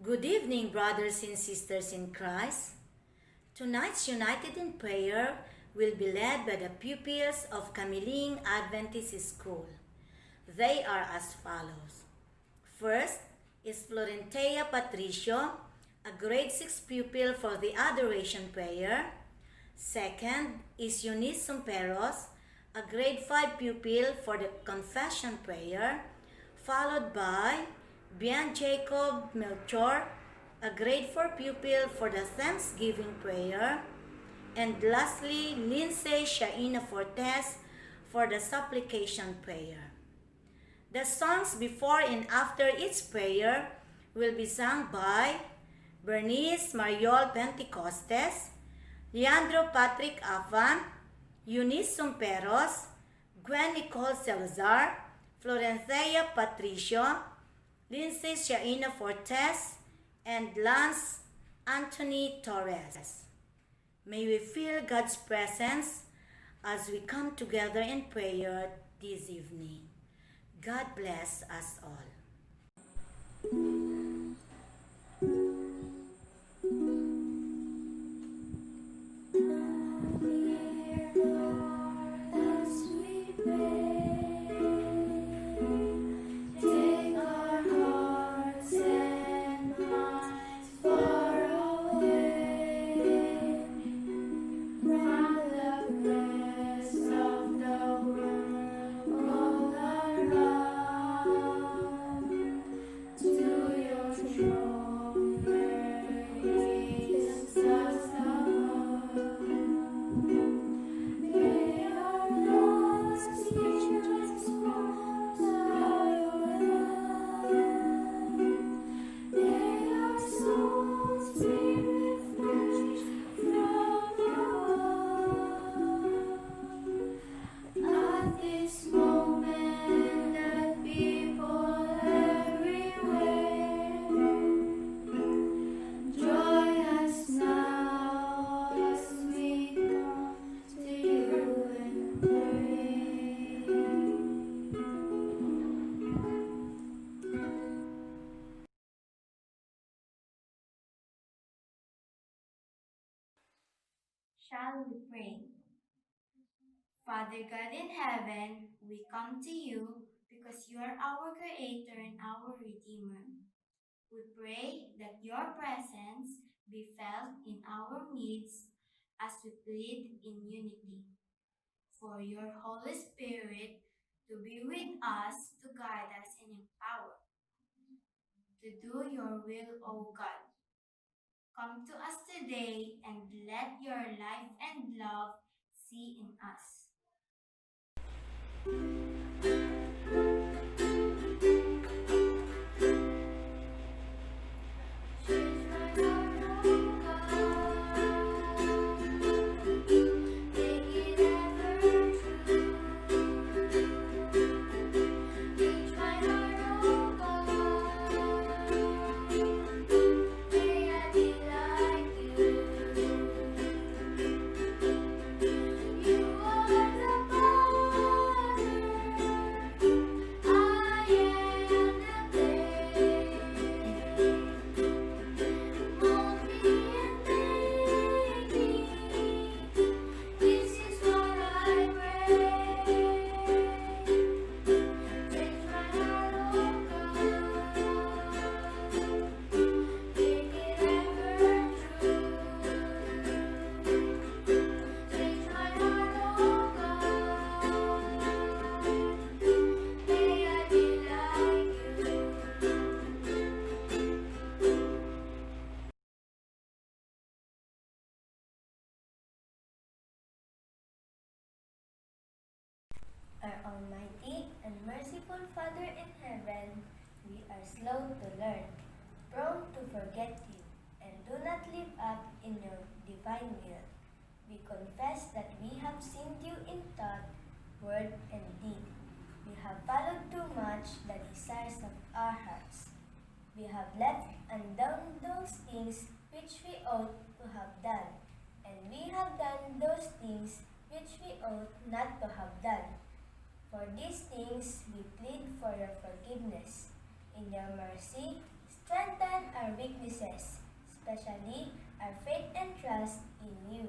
Good evening, brothers and sisters in Christ. Tonight's United in Prayer will be led by the pupils of Camiling Adventist School. They are as follows. First is Florentea Patricio, a grade 6 pupil for the Adoration Prayer. Second is Eunice Sumperos, a grade 5 pupil for the Confession Prayer, followed by Bian Jacob Melchor, a grade 4 pupil for the Thanksgiving Prayer, and lastly, Lindsay Shaina Fortes for the Supplication Prayer. The songs before and after each prayer will be sung by Bernice Mariol Pentecostes, Leandro Patrick Avan, Eunice Sumperos, Gwen Nicole Salazar, Florentea Patricio, Lindsay Shaina Fortes, and Lance Anthony Torres. May we feel God's presence as we come together in prayer this evening. God bless us all. Shall we pray? Father God in heaven, we come to you because you are our Creator and our Redeemer. We pray that your presence be felt in our midst as we plead in unity. For your Holy Spirit to be with us, to guide us and empower, to do your will, O God. Come to us today and let your life and love see in us. Our Almighty and merciful Father in heaven, we are slow to learn, prone to forget you, and do not live up in your divine will. We confess that we have sinned you in thought, word, and deed. We have followed too much the desires of our hearts. We have left undone those things which we ought to have done, and we have done those things which we ought not to have done. For these things we plead for your forgiveness. In your mercy, strengthen our our weaknesses, especially our faith and trust in you.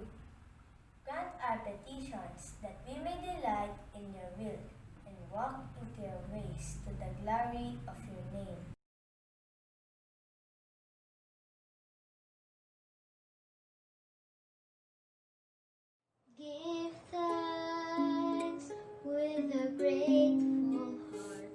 Grant our petitions that we may delight in your will and walk into your ways to the glory of your name. Give thanks with a grateful heart.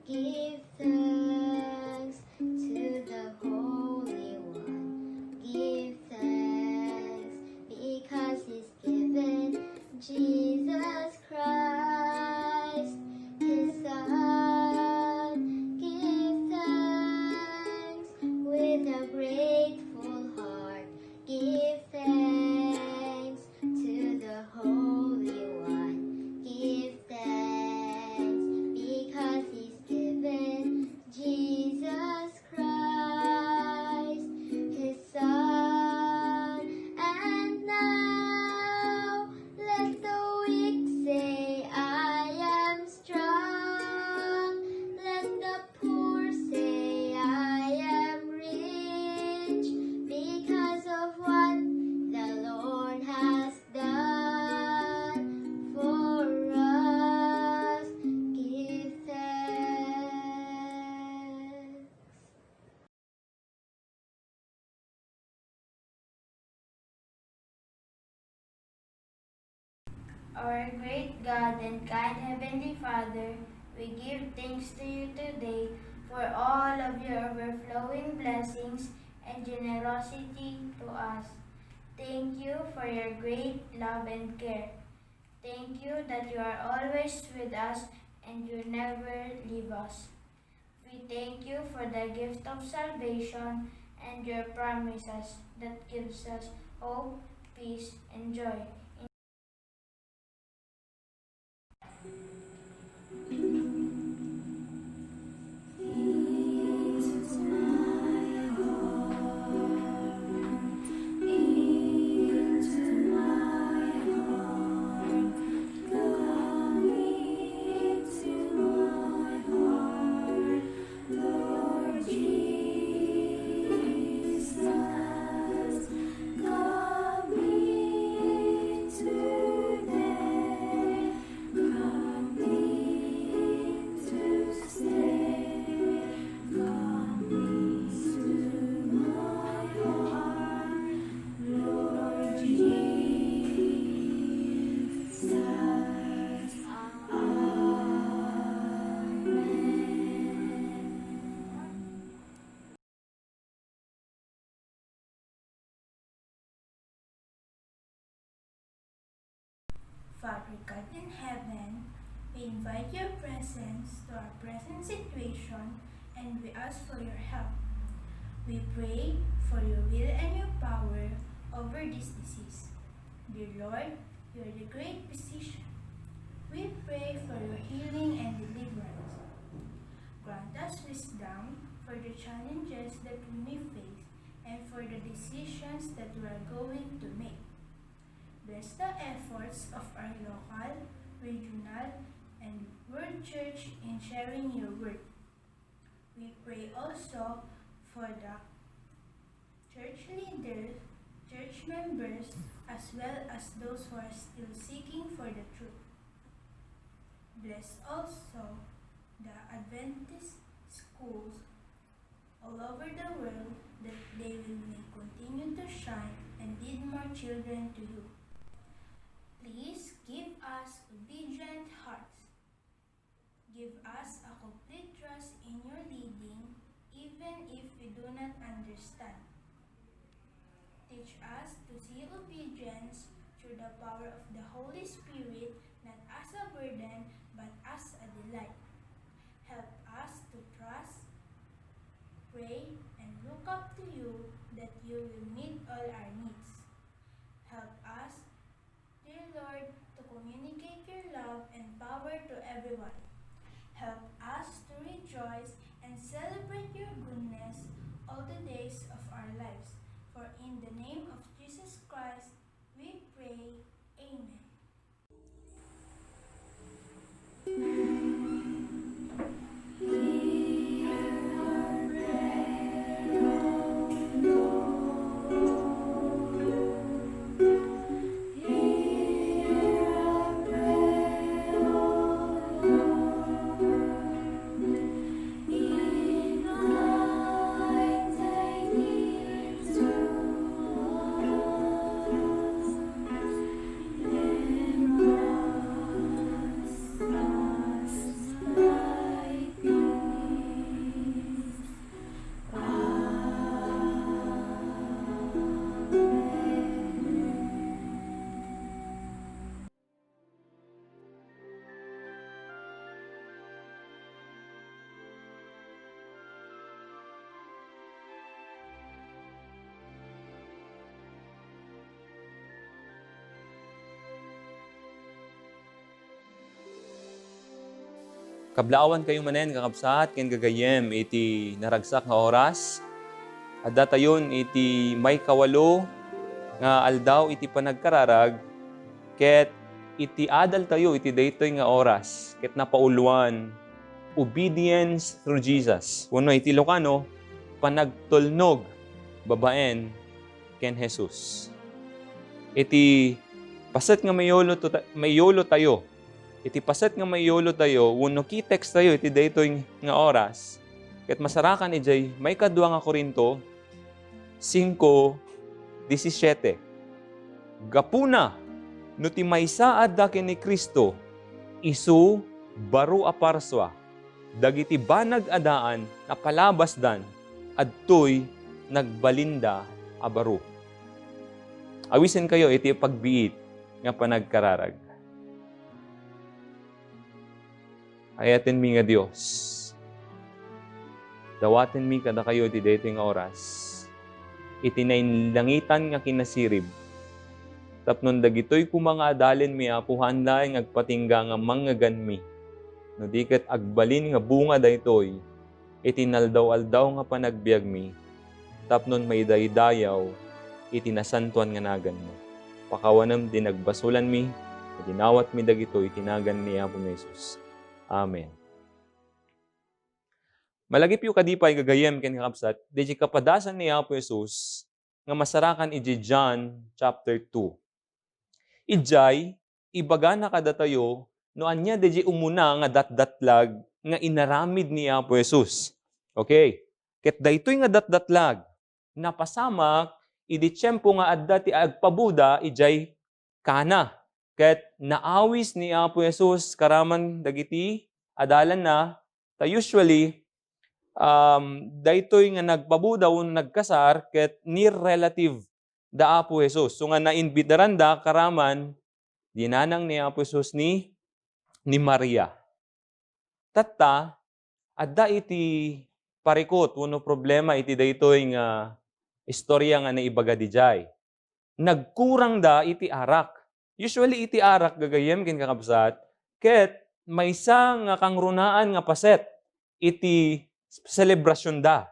Give thanks to the Holy One. Give thanks because He's given Jesus Christ, His Son. Give thanks with a grateful heart. Give thanks to the Holy One. Give thanks because He's given Jesus Christ, His Son. And now let the weak say, I am strong. Let the poor say, I am rich because of what the Lord has done for us. Give thanks. Our great God and kind Heavenly Father, we give thanks to you today for all of your overflowing blessings and generosity to us. Thank you for your great love and care. Thank you that you are always with us and you never leave us. We thank you for the gift of salvation and your promises that gives us hope, peace, and joy. Father God in heaven, we invite your presence to our present situation and we ask for your help. We pray for your will and your power over this disease. Dear Lord, you are the great physician. We pray for your healing and deliverance. Grant us wisdom for the challenges that we may face and for the decisions that we are going to make. Bless the efforts of our local, regional, and world church in sharing your word. We pray also for the church leaders, church members, as well as those who are still seeking for the truth. Bless also the Adventist schools all over the world that they may continue to shine and lead more children to you. Please give us obedient hearts. Give us a complete trust in your leading, even if we do not understand. Teach us to see obedience through the power of the Holy Spirit, not as a burden, but as a delight. Help us to trust, pray, and look up to you that you will meet all our needs. Help us, dear Lord, to communicate your love and power to everyone. Help us to rejoice and celebrate your goodness all the days of our lives. For in the name of Jesus Christ, we pray. Amen. Hear our prayer, Kablaawan kayo manen kakabsat ken gagayem iti naragsak nga oras. At datayon iti may kawalo nga aldaw iti panagkararag ket iti adal tayo iti daytoy nga oras ket napauluan obedience through Jesus. Kuno iti Ilocano panagtulnog babaen ken Jesus. Iti paset nga mayolo tayo. Iti paset nga mayolo tayo, wenno kitext tayo iti daytoy nga oras. Ket masarakan ijay may kadua nga Korinto 5:17. Gapuna no ti maysa adda ken ni Kristo isu baro a parswa dagiti banag adaan na palabasdan adtoy nagbalinda a baro. Awisen kayo iti pagbiit nga panagkararag. Ayatin mi nga Dios. Dawatin mi kada kayo iti daytoy nga oras. Iti nainlangitan nga kinasirib. Tapnon dagitoy ko mga adalin mi apuhan laeng agpatingga nga manggagan mi. No di ket agbalin nga bunga daytoy. Iti naldaw-aldaw nga panagbiag mi. Tapnon may daydayaw iti nasantuan nga nagan mo. Pakawanam din nagbasulan mi. Dinawat mi dagitoy tinagan ni Apo Jesus. Amen. Malagip yu kadipay gagayem ken kakabsat, deji kapadasan ni Apo Jesus nga masarakan iji John chapter 2. Ijay, ibaga na kadatayo, no anya deji umuna nga datdatlag nga inaramid ni Apo Jesus. Okay. Ket daytoy nga datdatlag, napasamak, idi tiyempo nga adda ti agpabuda, ijay kana. Ket naawis ni Apo Jesus karaman dagiti adalan na ta usually daytoy nga nagpabuda o nagkasar ket near relative da Apo Jesus. So nga nainbitaran da karaman dinanang ni Apo Jesus ni Maria. Tatta adda iti parikot uno problema iti daytoy nga istorya nga naibaga dijay. Nagkurang da iti arak. Usually iti arak gagayem ken kakabsat ket maysa nga kangrunaan nga paset iti celebration da.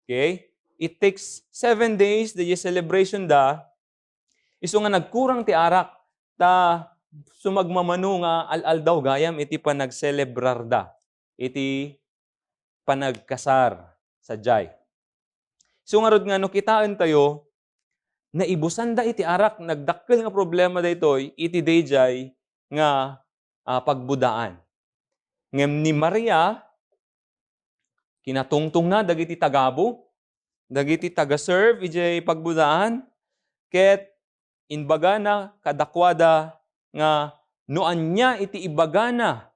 Okay? It takes 7 days the celebration da. Isu nga nagkurang ti arak ta sumagmamano nga al-aldaw gayam iti panagcelebrar da. Iti panagkasar sa jay. So nga rod nga no kitaan tayo naibusan da iti arak, nagdakkel nga problema daytoy iti dayjay nga pagbudaan. Ngem ni Maria, kinatungtong na dagiti tagabo, dagiti taga-serve iti pagbudaan, ket inbaga na kadakwada nga no anya iti ibaga na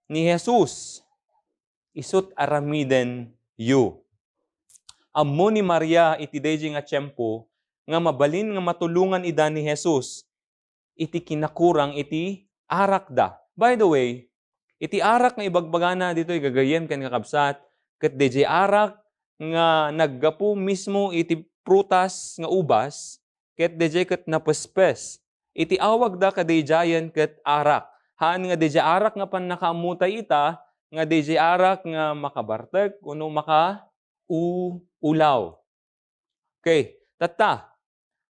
ni Jesus, isut aramiden yu. Ammo ni Maria iti dayjay nga tiyempo, nga mabalin nga matulungan ida ni Jesus, iti kinakurang iti arak da. By the way, iti arak nga ibagbagana dito gagayem ken kakabsat, ket DJ arak nga naggapu mismo iti prutas nga ubas, ket DJ ket napespes. Iti awag da kadayjayan ket arak. Haan nga DJ arak nga pan nakaamutay ita, nga DJ arak nga makabartek, kuno ulaw. Okay, tatta.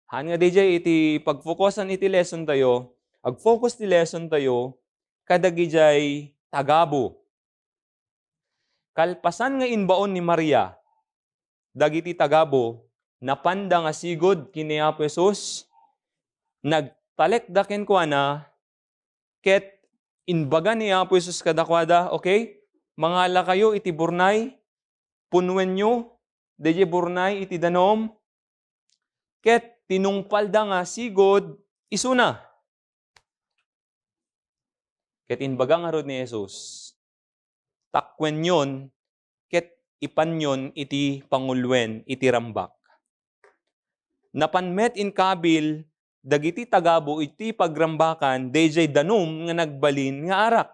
Han nga DJ iti pagfokusan iti lesson tayo, ag-focus ti lesson tayo, kadagijay tagabo. Kalpasan nga inbaon ni Maria, dagiti tagabo, napanda nga sigod kini Apo Jesus, nagtalek daken kwa na, ket inbaga ni Apo Jesus kadakwada, okay? Mangala kayo iti burnay, punwen nyo, DJ burnay iti danom, ket tinungpal da nga sigod, isuna. Ket inbaga nga rod ni Jesus, takwen yon, ket ipan yon iti pangulwen, iti rambak. Napanmet in kabil, dagiti tagabo iti pagrambakan, dayjay danom nga nagbalin nga arak.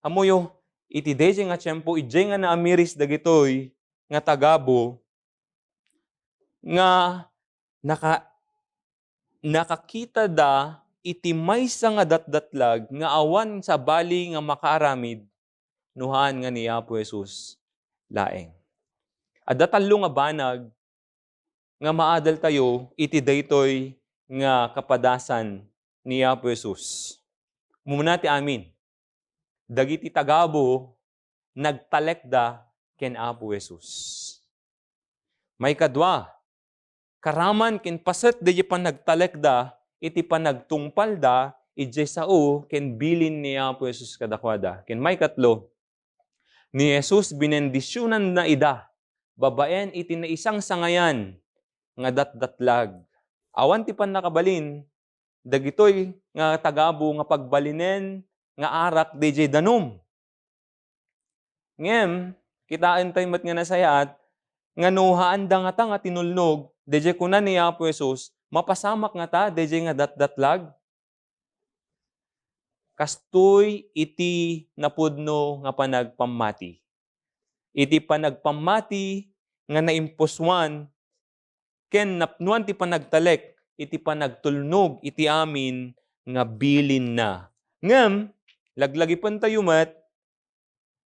Amoyo, iti dayjay nga tiyempo, ijay nga naamiris dagitoy nga tagabo, nga nakakita da iti maysa nga datdatlag nga awan sa bali nga makaaramid nuhaan nga ni Apo Jesus laeng. Adda talo nga banag nga maadal tayo iti daytoy nga kapadasan ni Apo Jesus. Muna ti amin. Dagiti tagabo nagtalekda ken Apo Jesus. May kadwa, karaman ken paset di pan nagtalekda iti panagtungpalda ije sao ken bilin ni Apo Jesus kadakwada. Ken may katlo, ni Jesus binendisyonan na ida, babaen iti na isang sangayan nga datdatlag. Awan ti pan nakabalin, dagitoy nga tagabo nga pagbalinen nga arak DJ danom. Ngem, kitaan tayo mat nga nasayat, nga nuhaan da nga ta nga tinulnog, DJ kunan ni Apo Jesus, mapasamak nga ta, DJ nga datdatlag. Kastoy iti napudno nga panagpamati. Iti panagpamati nga naimpuswan, ken napnuan ti panagtalek, iti panagtulnog, iti amin nga bilin na. Ngem, laglagi pan tayo mat,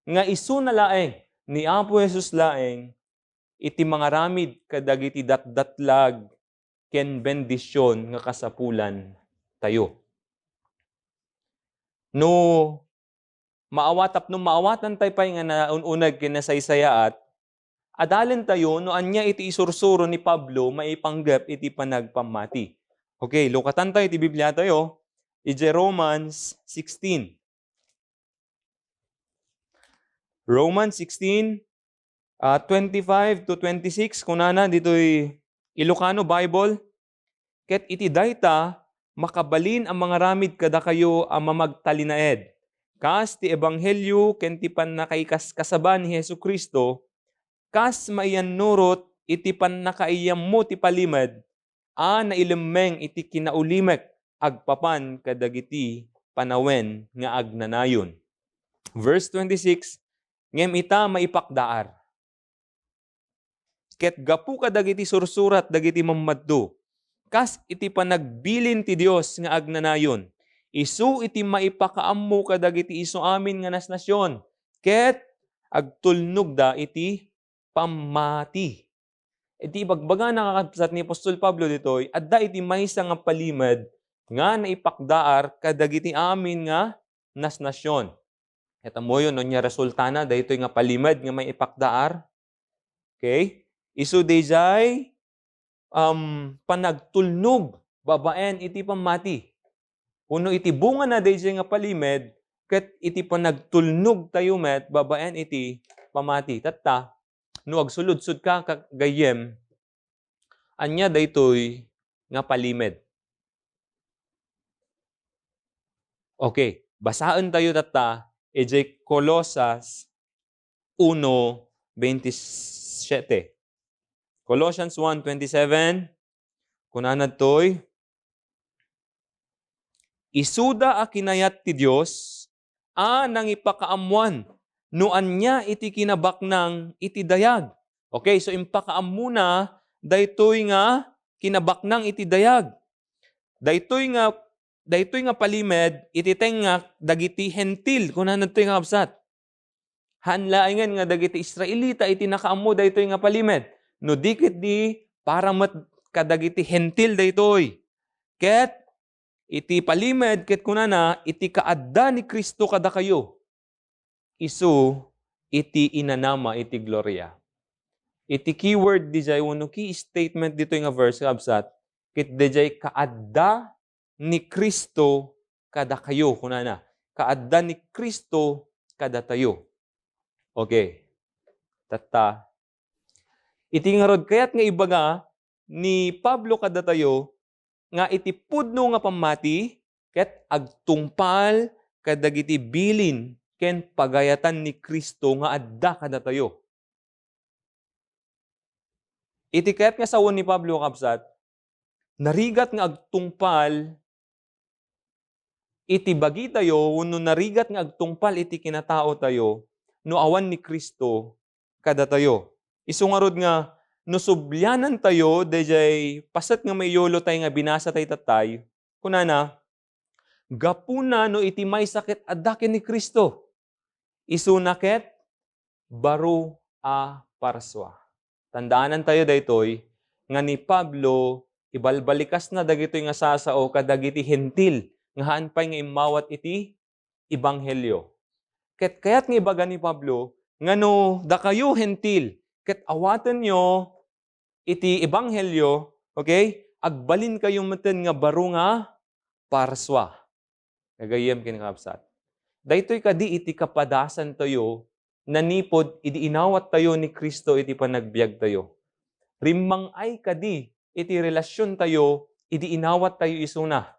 nga isu na laeng, ni Apo Jesus laeng, iti mga ramid kadagiti datdatlag, ken bendisyon nga kasapulan tayo. No, maawatan tayo pa nga naununag kinasaysayaat, adalin tayo, no anya iti isursuro ni Pablo, maipanggap iti panagpamati. Okay, lukatan tayo, iti Biblia tayo, iti Romans 16. Romans 16, 25 to 26, kunana, dito'y Ilocano Bible. Ket iti dayta, makabalin ang mga ramid kada kayo ang mamagtalinaed. Kas ti ebanghelyo, ken ti panakaikaskasaban ni Hesu Kristo, kas maiyan nurot, iti panakaiyam mo ti palimad, na ilimeng iti kinaulimek, agpapan kadagiti panawen nga agnanayon. Verse 26, ngem ita maipakdaar. Ket gapu kadagiti sursurat dagiti mamaddo. Kas iti panagbilin ti Dios nga agnanayon. Isu iti maipakaammo kadagiti isu amin nga nasnasyon. Ket agtulnog da iti pamati. Iti bagbaga nakakapsat ni Apostol Pablo ditoy, adda iti maysa nga palimad nga naipakdaar kadagiti amin nga nasnasyon. Eta mo yun, nya resulta na, dahito nga palimad nga may ipakdaar. Okay? Isu dayjay panagtulnog, babaen iti pamati. Uno iti bunga na dayjay nga palimad, ket iti panagtulnog tayo met, babaen iti pamati. Tatta, no agsulud-sud ka kagayem, anya daytoy nga palimad. Okay, basaan tayo tatta, ejay Colosas 1:27. Colossians 1:27. Kunanad toy, isuda a kinayat ti Dios, nang ipakaamuan, nuan niya iti kinabaknang iti dayag. Okay, so impakaamuna, daytoy nga kinabaknang iti dayag. Daytoy nga palimed, ititeng nga dagiti hentil, kunanad toy nga kapsat. Hanlaingan nga dagiti Israelita, iti nakaammo daytoy nga palimed. No dikit di, para mat kadagiti hentil daytoy. Ket, iti palimed, ket kunana, iti kaadda ni Kristo kada kayo. Isu, iti inanama, iti gloria. Iti keyword di jay, wano key statement dito nga verse, kapsat, ket di jay kaadda ni Kristo kada kayo, kunana. Kaadda ni Kristo kada tayo. Okay. Tata. Iti nga rod kayat nga ibaga ni Pablo kada tayo nga iti pudno nga pamati ket agtungpal kadagiti bilin ken pagayatan ni Kristo nga adda kada tayo. Iti kayat nga sawon ni Pablo kapsat, narigat nga agtungpal iti bagi tayo, no narigat nga agtungpal iti kinatao tayo, no awan ni Kristo kada tayo. Isungarod nga, no sublyanan tayo, dejay pasat nga may yolo tayo nga binasa tayo tatay, kunana, gapuna no iti may sakit addakin ni Kristo. isunaket baro a parswa. Tandaanan tayo daytoy nga ni Pablo ibalbalikas na dagitoy nga sasao kadagiti hentil nga haan pay nga imawat iti ebanghelyo. Ket kayat nga ibaga ni Pablo ngano da kayo hentil ket awaten nyo iti ebanghelyo, okay? Agbalin kayo meten nga baro nga parswa. Kagayem ken kapsat. Daytoy kadi iti kapadasan tayo nanipod iti inawat tayo ni Kristo iti panagbiag tayo. Rimmang ay kadi iti relasyon tayo iti inawat tayo isuna.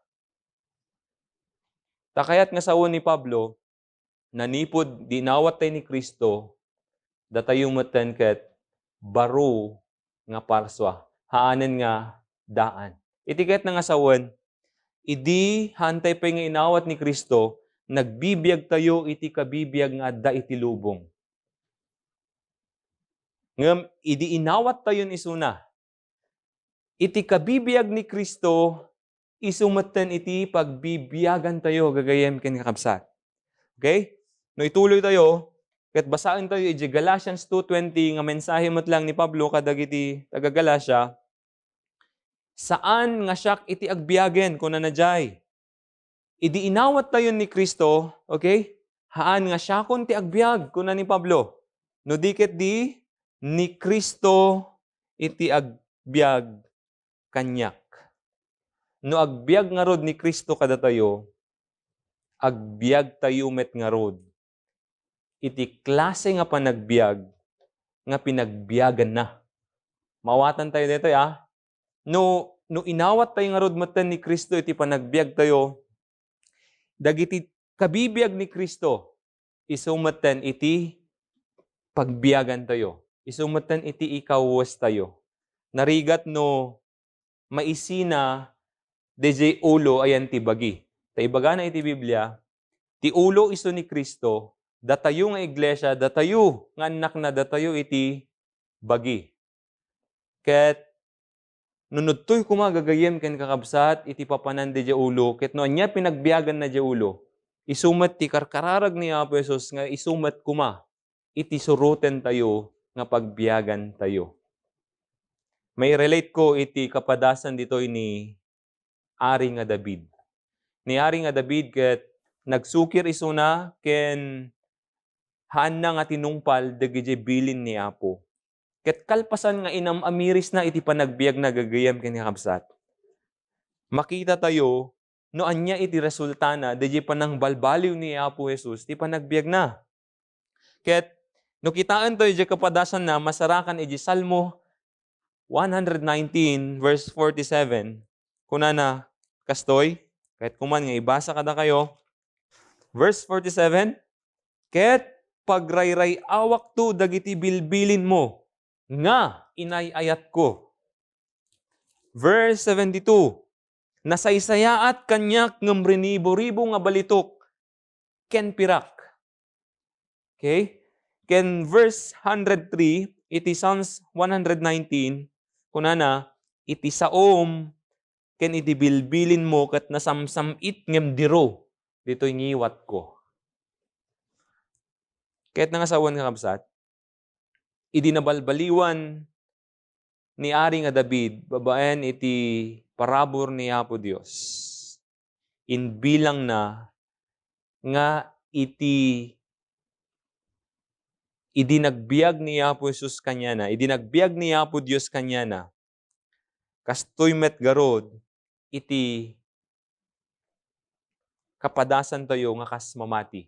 Takayat nga saon ni Pablo nanipod di inawat tayo ni Kristo datayo meten ket baro nga parswa. Haanen nga daan. Iti ket nga saon idi hantay pay nga inawat ni Kristo nagbibiyag tayo iti kabibiyag nga adda iti lubong. Ngem idi inawat tayo ni isuna. Iti kabibiyag ni Kristo isumeten iti pagbibiyagan tayo gagayem ken kakabsat. Okay? No ituloy tayo ket basaen tayo iti Galatians 2:20 nga mensahe met lang ni Pablo kadagiti taga Galacia. Saan nga siak iti agbiyagen kuna najay? Idi inawat tayo ni Kristo, okay? Haan nga siakon ti agbiag kuna ni Pablo. No diket di ni Kristo iti agbiag kanyak. No agbiag nga rod ni Kristo kada tayo, agbiag tayo met nga rod. Iti klase nga panagbiag nga pinagbiagan na. Mawatan tayo dito, No inawat tayo nga rod meten ni Kristo iti panagbiag tayo, dagiti kabibiyag ni Kristo, isumeten iti pagbiyagan tayo. Isumeten iti ikawas tayo. Narigat no maisina DJ ulo ayan ti bagi. Taibaga na iti Biblia, ti ulo iso ni Kristo, datayo nga iglesia, datayo nga anak na datayo iti bagi. Ket nunudtoy kumagagayem ken kakabsat iti papanan di ulo ket no anya pinagbiagan na di ulo isumet ti karkararag ni Apo Jesus nga isumet kuma iti suruten tayo nga pagbiagan tayo. May relate ko iti kapadasan ditoy ni Ari nga David. Ni Ari nga David ket nagsukir isuna ken haan na nga tinungpal dagiti bilin ni Apo. Ket kalpasan nga inamamiris na iti panagbiag na gagayam ken kakabsat. Makita tayo no anya iti resulta na DJ panang balbaliw ni Apo Jesus ti panagbiag na. Ket no kitaan tayo di kapadasan na masarakan iti Salmo 119 verse 47 kunana kastoy ket kuman nga ibasa kada kayo verse 47 ket pagrayray awak to dagiti bilbilin mo nga inayayat ko. Verse 72, nasaysayaat kanyak ngem rinibo-ribo nga balitok ken pirak. Okay? Ken verse 103, iti Psalms 119, kunana, iti saom ken iti bilbilin mo ket nasamsamit ngem diro ditoy ngiwat ko. Ket nangasawan nga kabsat, idi nabalbaliwan ni Ari nga David, babaen iti parabor ni Apo Dios. In bilang na nga idi nagbiag ni Apo Jesus kanya na, idi nagbiag ni Apo Dios kanya na, kastoy met garod, iti kapadasan tayo nga kas mamati.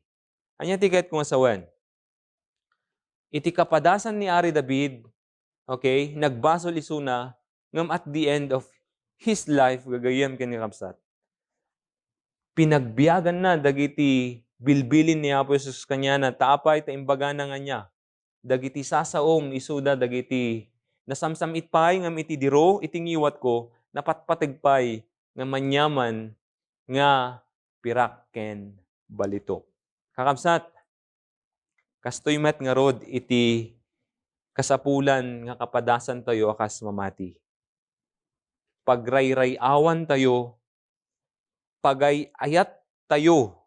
Anya tiket kung asawan? Iti kapadasan ni Ari David, okay, nagbasol isuna, ngam at the end of his life, gagayam ken kakabsat. Pinagbiagan na, dagiti bilbilin ni Apo Jesus kanya na, taapay ta imbaga na nga niya. Dagiti sasaom, isuda, dagiti nasamsam itpay, ngam iti diro, itingiwat ko, napatpatigpay, nga manyaman, nga pirak ken balito. Kakabsat, kastoy met nga rod iti kasapulan nga kapadasan tayo akas mamati. Pagrayrayawan tayo, pagayayat tayo,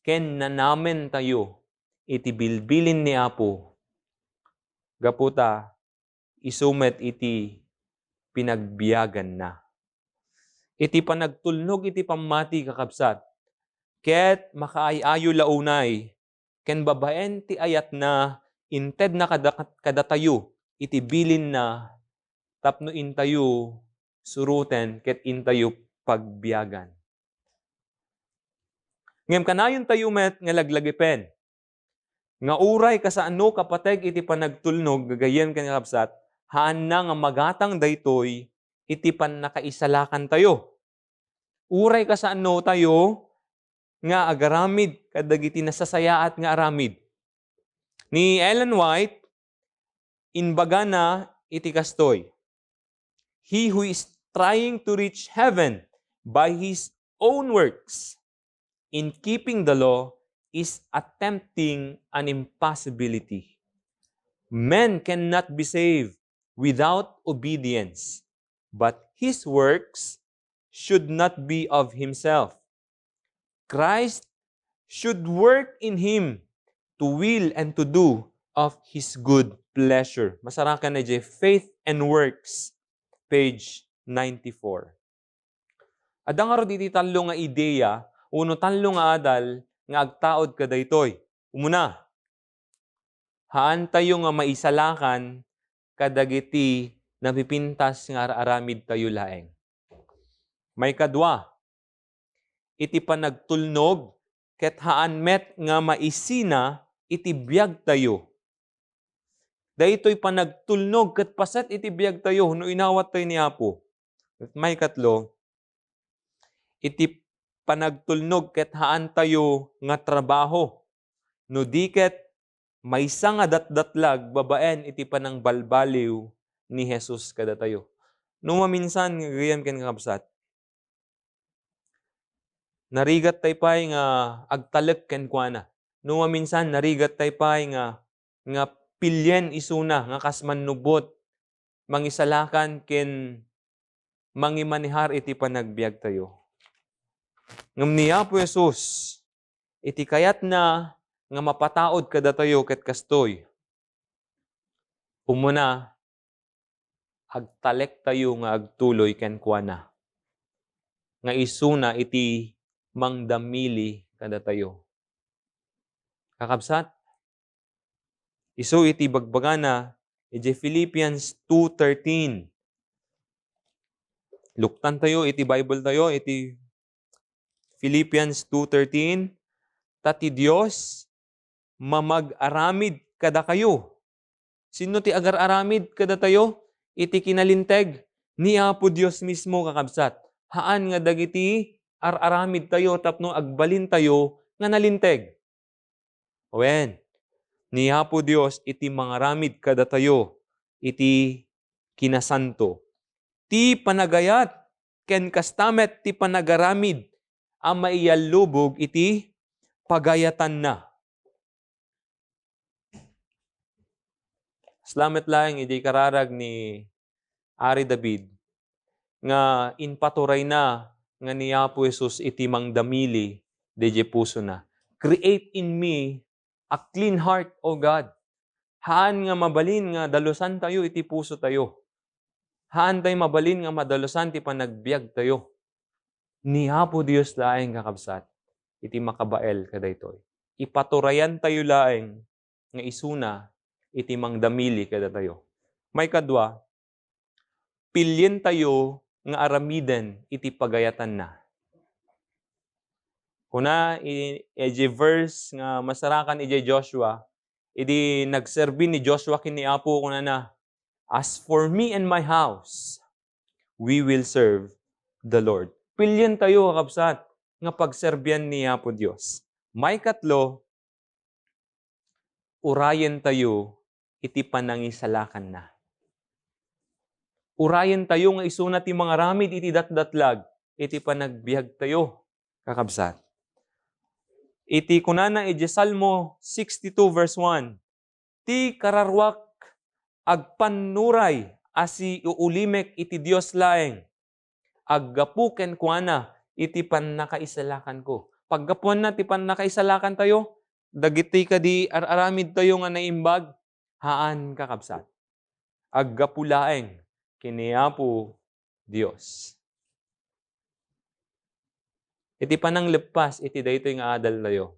ken nanamen tayo, iti bilbilin ni Apo. Gaputa, isumet iti pinagbiyagan na. Iti panagtulnog iti pamati kakabsat. Ket makaayayo launay, ken babaen ti ayat na, inted na kadatayo, iti bilin na, tapno intayo, suruten, ket intayo pagbiyagan. Ngem kanayon tayo met nga laglagipen. Nga uray kasaano kapateg iti panagtulnog, gagayem ken kakabsat, haan na nga magatang daytoy, iti panakaisalakan tayo. Uray kasaano tayo, nga agaramid kadagiti nasasayaat nga aramid. Ni Ellen White, inbaga na iti kastoy. He who is trying to reach heaven by his own works in keeping the law is attempting an impossibility. Men cannot be saved without obedience, but his works should not be of himself. Christ should work in him to will and to do of his good pleasure. Masarakan na dyan, Faith and Works, page 94. Adang aro diti talo nga ideya, uno talo nga adal, nga agtaod ka daytoy. Umuna, haan tayo nga maisalakan kadagiti napipintas nga aramid tayo laeng. May kadwa, iti panagtulnog, ket haan met nga maisina, iti biyag tayo. Daytoy panagtulnog, ket paset iti biyag tayo, no inawat tayo ni Apo. At may katlo, iti panagtulnog, ket haan tayo nga trabaho. No diket, maysa nga datdatlag, babaen iti panangbalbaliw ni Jesus kada tayo. No maminsan, gayam ken kakabsat, narigat tay pay nga agtalek ken kuana. No minsan narigat tay pay nga pilyen isuna nga kasman nubot mangisalakan ken mangimanihar iti panagbiag tayo. Ngem ni Apo Jesus iti kayat na nga mapataod kada tayo ket kastoy. Umuna agtalek tayo nga agtuloy ken kuana. Nga isuna iti mangdamili kada tayo. Kakabsat, isu iti bagbagana, iti Philippians 2:13. Luktan tayo, iti Bible tayo, iti Philippians 2:13. Tati Diyos, mamag-aramid kada kayo. Sino ti agar-aramid kada tayo? Iti kinalinteg ni Apo Diyos mismo, kakabsat. Haan nga dagiti aramid tayo, tapno agbalin tayo, nga nalinteg. Owen, ni Apo Diyos, iti mangaramid kada tayo, iti kinasanto. Ti panagayat, ken kastamet ti panagaramid, ang maiyalubog iti pagayatan na. Salamat lang, iti kararag ni Ari David, nga inpaturay na, nga ni Apo Jesus iti mangdamili deje puso na. Create in me a clean heart, O God. Haan nga mabalin nga dalusan tayo iti puso tayo. Haan tayo mabalin nga madalusan ti panagbiag tayo. Ni Apo Dios laeng kakabsat iti makabael kadaytoy. Ipaturayan tayo laeng nga isuna iti mangdamili kada tayo. May kadwa, pilyen tayo nga aramiden iti pagayatan na. Kuna, iti verse nga masarakan iti Joshua, iti nagserbi ni Joshua kini Apo kuna na, as for me and my house, we will serve the Lord. Pilyen tayo, kakabsat, nga pagserbian ni Apo Diyos. May katlo, urayen tayo iti panangisalakan na. Urayen tayo nga isuna ti mga ramid iti datdatlag, iti panagbiag tayo, kakabsat. Iti kunana iti Salmo 62 verse 1, ti kararwak agpanuray asi uulimek iti Dios laeng, aggapuken kuana iti panakaisalakan ko. Paggapuan na ti panakaisalakan tayo, dagiti ka di aramid tayo nga naimbag, haan kakabsat. Aggapulaeng kiniapo Dios. Iti panang lepas, iti dayto yung adal tayo.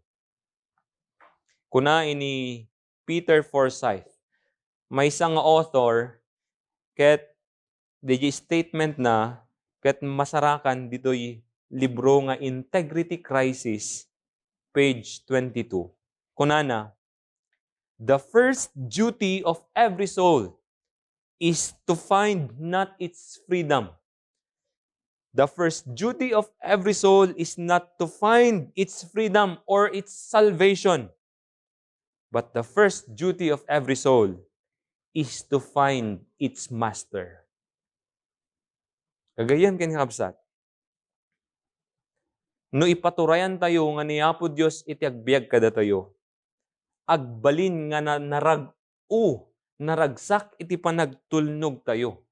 Kuna ini Peter Forsyth, may isang author, ket di statement na, ket masarakan dito'y libro nga Integrity Crisis, page 22. Kunana, the first duty of every soul is to find not its freedom. The first duty of every soul is not to find its freedom or its salvation. But the first duty of every soul is to find its master. Kagayam ken kabsat. No ipaturayan tayo nga ni Apo Dios iti agbiag kada tayo. Agbalin nga naragsak iti panagtulnog tayo.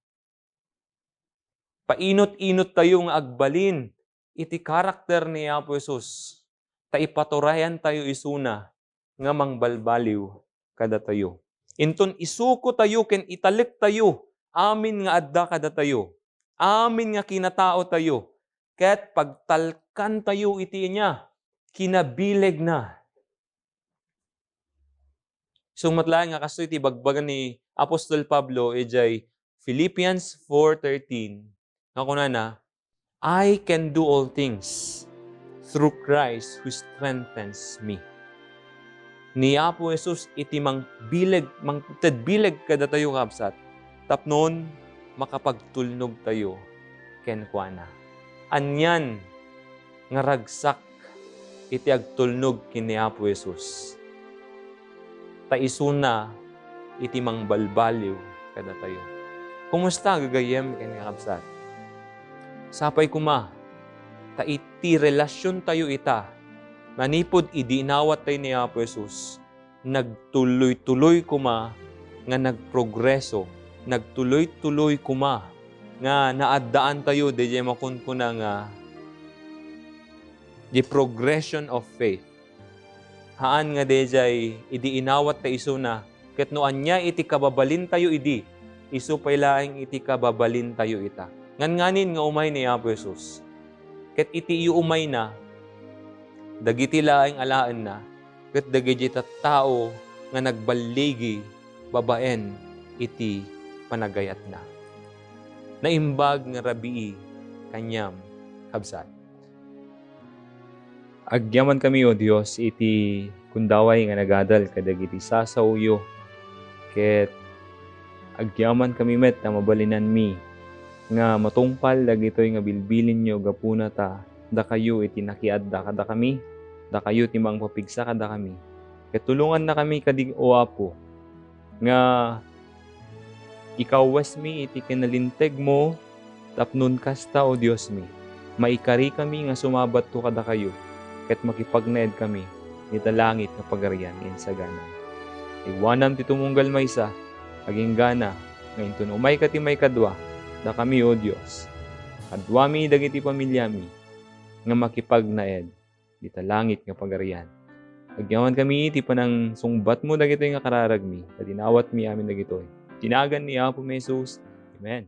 Painot-inot tayo nga agbalin iti karakter ni Apo Jesus. Ta ipaturayan tayo isuna nga mangbalbaliw kada tayo. Inton isuko tayo ken italik tayo, amin nga adda kada tayo. Amin nga kinatao tayo. Ket pagtalkan tayo iti niya, kinabileg na. Sumatlayan nga kaso iti bagbagan ni Apostol Pablo, ijay Philippians 4:13. Nga kunana, I can do all things through Christ who strengthens me. Ni Apo Jesus iti mangbileg kada tayo kapsat. Tapnon makapagtulnog tayo ken kuana. Anyan nga ragsak iti agtulnog kini Apo Jesus. Ta isuna iti mangbalbaliw kada tayo. Kumusta gagayem ken kapsat? Sapay kuma, ta iti relasyon tayo ita, manipod idinawat tayo ni Apo Jesus, nagtuloy-tuloy kuma, nga nagprogreso, nagtuloy-tuloy kuma, nga naaddaan tayo, di makunkuna nga, the progression of faith. Haan nga di idiinawat tayo iso na, ket noan niya iti kababalin tayo iso pailaing iti kababalin tayo ita. Ngan-nganin nga umay ni Apo Jesus. Ket iti umay na, dagiti laing alaan na, ket dagiti tao nga nagbaligi, babaen, iti panagayat na. Naimbag nga rabii, kanyam, kabsat. Agyaman kami, O Diyos, iti kundaway nga nagadal kadagiti sasauyo, ket agyaman kami met na mabalinan mi, nga matungpal dagitoy nga bilbilin nyo gapuna ta, da kayo iti nakiadda kada kami, da kayo timang papigsa kada kami. Katulungan na kami kadig o Apo, nga ikaw was mi iti kinalinteg mo, tapnon kasta o Diyos mi. Maikari kami nga sumabat to kada kayo, ket makipagnaed kami, ita langit na pagarian insaganam. Iwanam ti tumunggal maysa, aging gana, ngayon tun umay kati may kadwa, da kami, O Diyos, kadwami dagiti pamilyami, nga makipagnaed, dita langit nga pagarian. Agyaman kami, iti panang sungbat mo dagito nga kararagmi, at inawat mi amin dagitoy. Tinagan ni Apo Jesus. Amen.